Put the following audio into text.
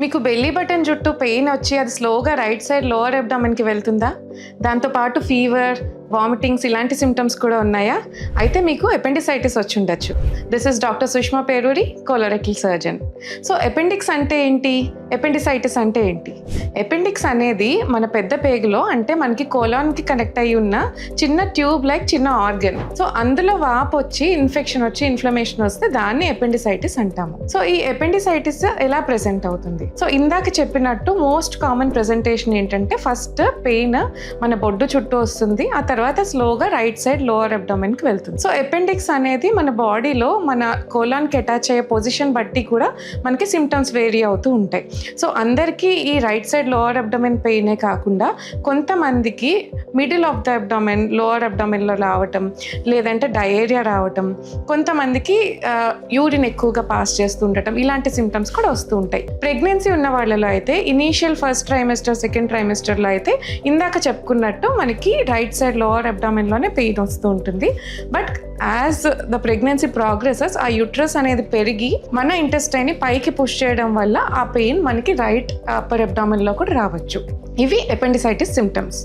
మీకు belly button చుట్టూ pain వచ్చి అది స్లోగా రైట్ సైడ్ లోవర్ అబ్డామెన్కి వెళ్తుందా? దాంతోపాటు ఫీవర్, వామిటింగ్స్ ఇలాంటి సిమ్టమ్స్ కూడా ఉన్నాయా? అయితే మీకు ఎపెండిసైటిస్ వచ్చి ఉండొచ్చు. This is doctor Sushma Peruri, colorectal surgeon. So appendix అంటే ఏంటి? ఎపెండిసైటిస్ అంటే ఏంటి? ఎపెండిక్స్ అనేది మన పెద్ద పేగులో, అంటే మనకి కోలాన్కి కనెక్ట్ అయ్యి ఉన్న చిన్న ట్యూబ్ లైక్ చిన్న ఆర్గన్. సో అందులో వాపు వచ్చి ఇన్ఫెక్షన్ వచ్చి ఇన్ఫ్లమేషన్ వస్తే దాన్ని ఎపెండిసైటిస్ అంటాము. సో ఈ ఎపెండిసైటిస్ ఎలా ప్రెజెంట్ అవుతుంది? సో ఇందాక చెప్పినట్టు మోస్ట్ కామన్ ప్రెజెంటేషన్ ఏంటంటే ఫస్ట్ పెయిన్ మన బొడ్డు చుట్టూ వస్తుంది, ఆ తర్వాత స్లోగా రైట్ సైడ్ లోవర్ అబ్డామెన్కి వెళ్తుంది. సో ఎపెండిక్స్ అనేది మన బాడీలో మన కోలాన్కి అటాచ్ అయ్యే పొజిషన్ బట్టి కూడా మనకి సిమ్టమ్స్ వేరీ అవుతూ ఉంటాయి. సో అందరికీ ఈ రైట్ సైడ్ లోవర్ అబ్డామెన్ పెయినే కాకుండా కొంతమందికి middle of the abdomen, lower అబ్డామెన్లో రావటం, లేదంటే డయేరియా రావటం, కొంతమందికి యూరిన్ ఎక్కువగా పాస్ చేస్తూ ఉండటం, ఇలాంటి సిమ్టమ్స్ కూడా వస్తూ ఉంటాయి. ప్రెగ్నెన్సీ ఉన్న వాళ్ళలో అయితే ఇనీషియల్ ఫస్ట్ ట్రైమెస్టర్, సెకండ్ ట్రైమెస్టర్లో అయితే ఇందాక చెప్పుకున్నట్టు మనకి రైట్ సైడ్ లోవర్ అబ్డామెన్లోనే పెయిన్ వస్తూ ఉంటుంది. But as the pregnancy progresses ఆ యూట్రస్ అనేది పెరిగి మన ఇంటెస్టైన్ని పైకి పుష్ చేయడం వల్ల ఆ పెయిన్ మనకి రైట్ అప్పర్ అబ్డామెన్లో కూడా రావచ్చు. ఇవి ఎపెండిసైటిస్ సిమ్టమ్స్.